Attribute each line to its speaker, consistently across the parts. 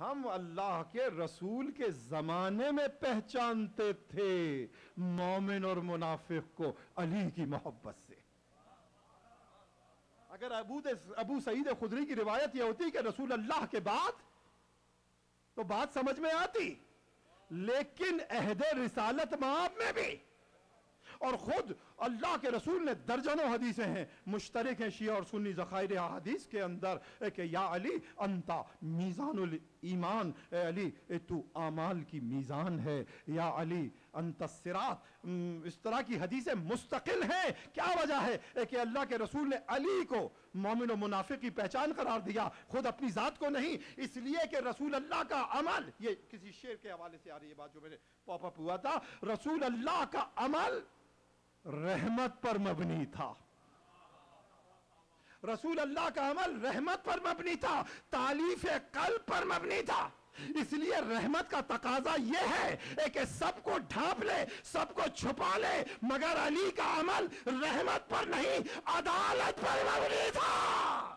Speaker 1: ہم اللہ کے رسول کے زمانے میں پہچانتے تھے مومن اور منافق کو علی کی محبت سے. اگر ابو سعید خدری کی روایت یہ ہوتی کہ رسول اللہ کے بعد، تو بات سمجھ میں آتی، لیکن عہد رسالت مآب میں بھی، اور خود اللہ کے رسول نے درجنوں حدیثیں ہیں مشترک ہیں شیعہ اور سنی ذخائر احادیث کے اندر کہ یا علی انتا میزان الایمان، اے علی تو اعمال کی میزان ہے، یا علی انت الصراط. اس طرح کی حدیثیں مستقل ہیں. کیا وجہ ہے کہ اللہ کے رسول نے علی کو مومن و منافق کی پہچان قرار دیا، خود اپنی ذات کو نہیں؟ اس لیے کہ رسول اللہ کا عمل، یہ کسی شعر کے حوالے سے آ رہی ہے بات جو میرے پاپ اپ ہوا تھا، رسول اللہ کا عمل رحمت پر مبنی تھا. رسول اللہ کا عمل رحمت پر مبنی تھا، تالیف قلب پر مبنی تھا. اس لیے رحمت کا تقاضا یہ ہے کہ سب کو ڈھانپ لے، سب کو چھپا لے، مگر علی کا عمل رحمت پر نہیں، عدالت پر مبنی تھا.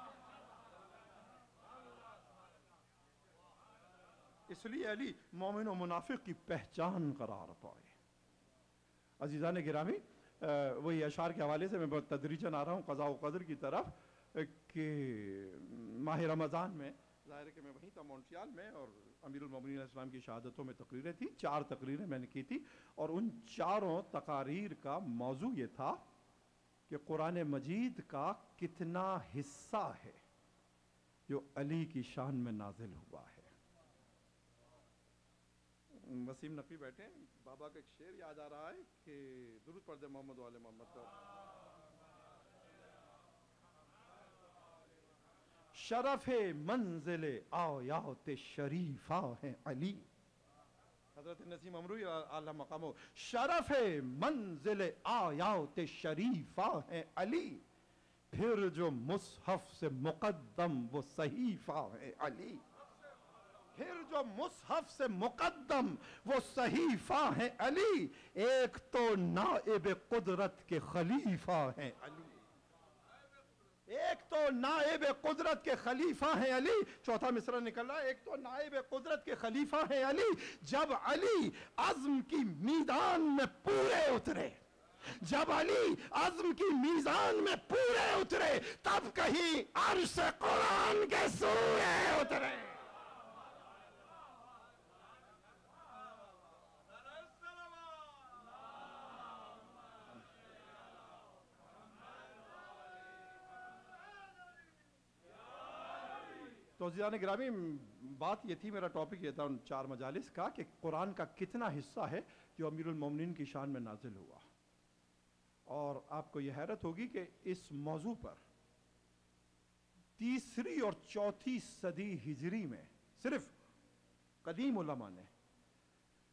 Speaker 1: اس لیے علی مومن و منافق کی پہچان قرار پائے. عزیزان گرامی، وہی اشعار کے حوالے سے میں بہت تدریجاً آ رہا ہوں قضاء و قدر کی طرف، کہ ماہ رمضان میں ظاہر ہے کہ میں وہیں تھا مونٹریال میں، اور امیر المومنین علیہ السلام کی شہادتوں میں تقریریں تھیں، 4 تقریریں میں نے کی تھی، اور ان 4 تقاریر کا موضوع یہ تھا کہ قرآن مجید کا کتنا حصہ ہے جو علی کی شان میں نازل ہوا ہے. وسیم نقوی بیٹھے ہیں، بابا کا ایک شعر یاد آ رہا ہے کہ درود پڑھ دے محمد و آل محمد پر. شرف منزل آیات شریفہ ہیں علی. حضرت نسیم امروی اعلی مقام. شرف منزل آیات شریفہ ہیں علی، پھر جو مصحف سے مقدم وہ صحیفہ ہیں علی. پھر جو مصحف سے مقدم وہ صحیفہ ہیں علی، ایک تو نائب قدرت کے خلیفہ ہیں علی. ایک تو نائب قدرت کے خلیفہ ہیں علی. چوتھا مصرع نکل رہا ہے، ایک تو نائب قدرت کے خلیفہ ہیں علی. جب علی عزم کی میدان میں پورے اترے، جب علی عزم کی میزان میں پورے اترے، تب کہیں عرش قرآن کے سورے اترے. تو عزیزان گرامی، بات یہ تھی، میرا ٹاپک یہ تھا ان 4 مجالس کا کہ قرآن کا کتنا حصہ ہے جو امیر المومنین کی شان میں نازل ہوا. اور آپ کو یہ حیرت ہوگی کہ اس موضوع پر 3 اور 4 صدی ہجری میں صرف قدیم علماء نے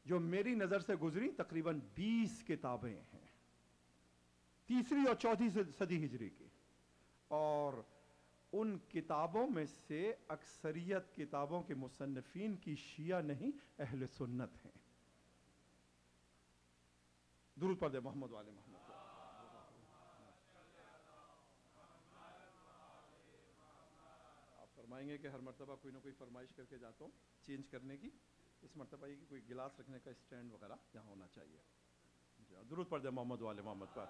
Speaker 1: جو میری نظر سے گزری تقریباً 20 کتابیں ہیں 3 اور 4 صدی ہجری کی. اور ان کتابوں میں سے اکثریت کتابوں کے مصنفین کی شیعہ نہیں، اہل سنت ہیں. درود پڑھ دے محمد والے محمد. آپ فرمائیں گے کہ ہر مرتبہ کوئی نہ کوئی فرمائش کر کے جاتا ہوں چینج کرنے کی. اس مرتبہ یہ کہ کوئی گلاس رکھنے کا اسٹینڈ وغیرہ یہاں ہونا چاہیے. درود پڑھ دے محمد والے محمد پر.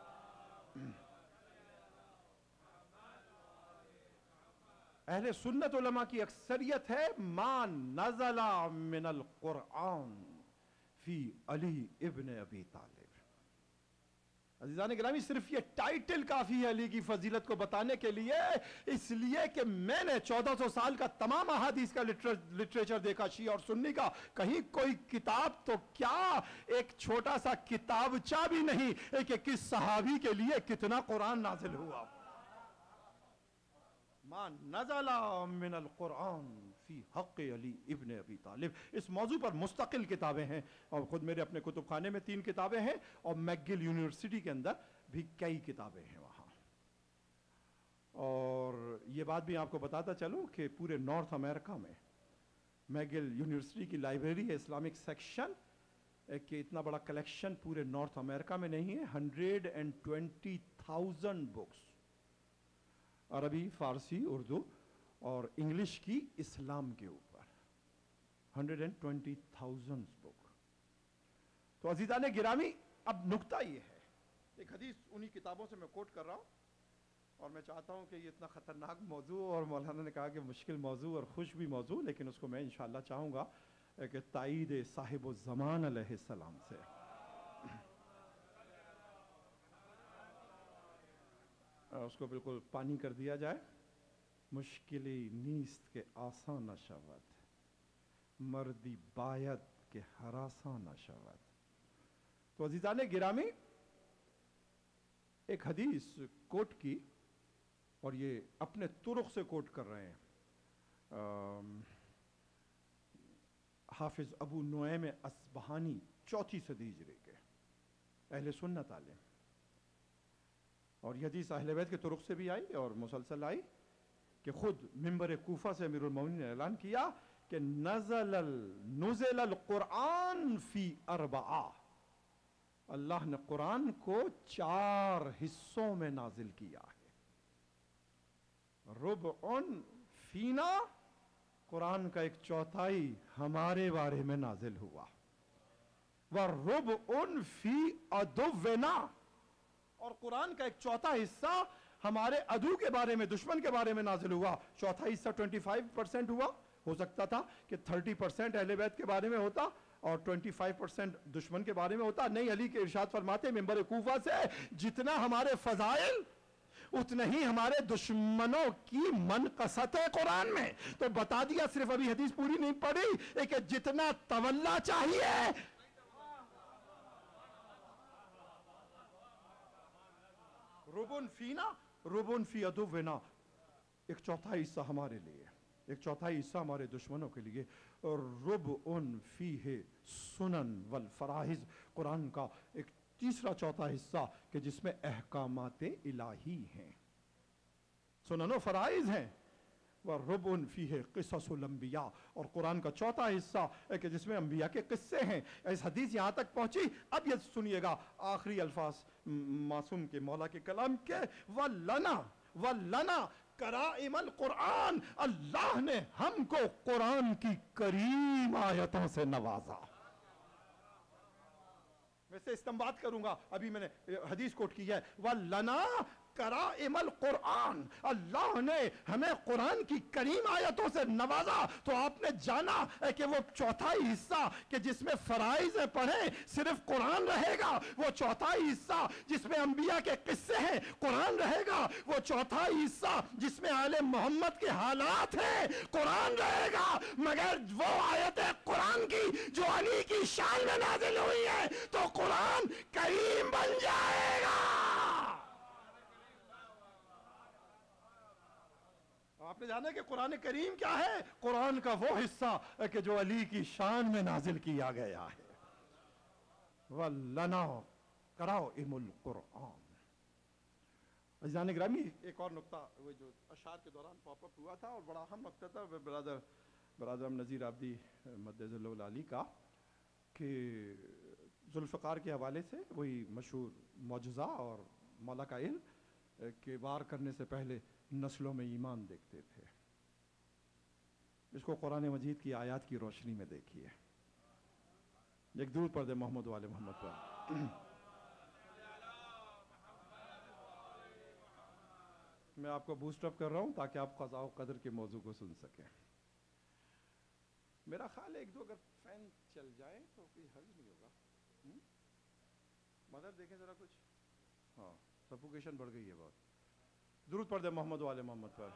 Speaker 1: اہل سنت علماء کی اکثریت ہے ما نزل من القرآن فی علی ابن ابی طالب. عزیزان گرامی، صرف یہ ٹائٹل کافی ہے علی کی فضیلت کو بتانے کے لیے، اس لیے کہ میں نے 1400 سال کا تمام احادیث کا لٹریچر دیکھا، شیعہ اور سنی کا. کہیں کوئی کتاب تو کیا ایک چھوٹا سا کتابچہ بھی نہیں کہ کس صحابی کے لیے کتنا قرآن نازل ہوا. ما نزل من القرآن فی حق علی ابن ابی طالب. اس موضوع پر مستقل کتابیں ہیں، اور خود میرے اپنے کتب خانے میں 3 کتابیں ہیں، اور میکگل یونیورسٹی کے اندر بھی کئی کتابیں ہیں وہاں. اور یہ بات بھی آپ کو بتاتا چلوں کہ پورے نارتھ امریکہ میں میکگل یونیورسٹی کی لائبریری ہے، اسلامک سیکشن، کہ اتنا بڑا کلیکشن پورے نارتھ امریکہ میں نہیں ہے. 120,000 بکس، عربی، فارسی، اردو اور انگلش کی اسلام کے اوپر. 120,000 بک. تو عزیزان گرامی، اب نکتہ یہ ہے، ایک حدیث انہی کتابوں سے میں کوٹ کر رہا ہوں، اور میں چاہتا ہوں کہ یہ اتنا خطرناک موضوع، اور مولانا نے کہا کہ مشکل موضوع اور خوش بھی موضوع، لیکن اس کو میں انشاءاللہ چاہوں گا کہ تائید صاحب الزمان علیہ السلام سے اس کو بالکل پانی کر دیا جائے. مشکلی نیست کے آسان نشود، مردی باید کے ہراسان نشود. تو عزیزان گرامی، ایک حدیث کوٹ کی، اور یہ اپنے طرق سے کوٹ کر رہے ہیں حافظ ابو نعیم اصبہانی 4 صدی ہجری کے اہل سنت عالم. اور یہ حدیث اہل بیت کے طرق سے بھی آئی اور مسلسل آئی کہ خود منبر کوفہ سے امیر المومنین نے اعلان کیا کہ نزل القرآن فی 4، اللہ نے قرآن کو 4 حصوں میں نازل کیا ہے. ربع فینا، قرآن کا 1/4 ہمارے بارے میں نازل ہوا. وربع فی عدونا، اور قرآن کا 1/4 حصہ ہمارے عدو کے بارے میں، دشمن کے بارے میں نازل ہوا. چوتھا حصہ 25% ہوا. ہو سکتا تھا کہ 30% اہل بیت کے بارے میں ہوتا اور 25% دشمن کے بارے میں ہوتا. نہیں، علی کے ارشاد فرماتے منبر کوفہ سے، جتنا ہمارے فضائل اتنا ہی ہمارے دشمنوں کی منقصت ہے قرآن میں. تو بتا دیا، صرف ابھی حدیث پوری نہیں پڑھی، کہ جتنا تولا چاہیے، ربن فینا ربن فی عدونا، 1/4 حصہ ہمارے لیے، 1/4 حصہ ہمارے دشمنوں کے لیے. اور ربع فیہ سنن والفرائض، قرآن کا 1/3 حصہ کہ جس میں احکامات الہی ہیں، سنن و فرائض ہیں. وربع فیہ قصص الانبیاء، اور قرآن کا 4 حصہ کہ جس میں انبیاء کے قصے ہیں. اس حدیث یہاں تک پہنچی. اب یہ سنیے گا آخری الفاظ معصوم کے مولا کے کلام کے، وَلَنَا کرائم القرآن، اللہ نے ہم کو قرآن کی کریم آیتوں سے نوازا. میں سے استنباط کروں گا، ابھی میں نے حدیث کوٹ کی ہے. وَلَنَا کرائم القرآن، اللہ نے ہمیں قرآن کی کریم آیتوں سے نوازا. تو آپ نے جانا کہ وہ 4 حصہ کہ جس میں فرائض پڑھیں صرف قرآن رہے گا، وہ 4 حصہ جس میں انبیاء کے قصے ہیں قرآن رہے گا، وہ 4 حصہ جس میں آل محمد کے حالات ہیں قرآن رہے گا. مگر وہ آیت قرآن کی جو علی کی شان میں نازل ہوئی ہے تو قرآن کریم بن جائے گا. آپ نے جانا کہ قرآن کریم کیا ہے؟ قرآن کا وہ حصہ کہ جو علی کی شان میں نازل کیا گیا ہے. وَلَنَا کرائم القرآن. عزیزان گرامی، ایک اور نقطہ وہ جو اشعار کے دوران پاپ اپ ہوا تھا اور بڑا اہم نقطہ تھا برادر نذیر عابدی مدذ اللہ العالی کا، کہ ذوالفقار کے حوالے سے وہی مشہور معجزہ اور مولا کا علم کہ وار کرنے سے پہلے نسلوں میں ایمان دیکھتے تھے. اس کو قرآن مجید کی آیات کی روشنی میں دیکھیے. ایک درود پڑھ دے محمد و آل محمد پر. میں آپ کو بوسٹ اپ کر رہا ہوں تاکہ آپ قضاء و قدر کے موضوع کو سن سکیں. میرا خیال ہے 1-2 اگر فین چل جائے تو کوئی حرج نہیں ہوگا. مدد دیکھیں ذرا کچھ. ہاں، سفوکیشن بڑھ گئی ہے بہت. درود پڑھ دے محمد و آل محمد پر.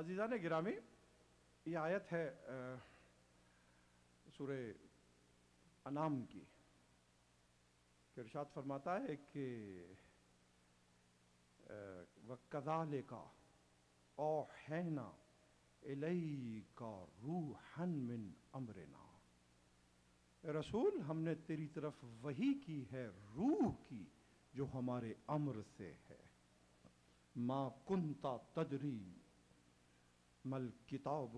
Speaker 1: عزیزان گرامی، یہ آیت ہے سورہ انعام کی کہ ارشاد فرماتا ہے کہ وَكَذَلِكَ أَوْحَيْنَا إِلَيْكَ رُوحًا مِّنْ أَمْرِنَا. رسول، ہم نے تیری طرف وحی کی ہے روح کی جو ہمارے امر سے ہے. ما کنتا تدری مل کتاب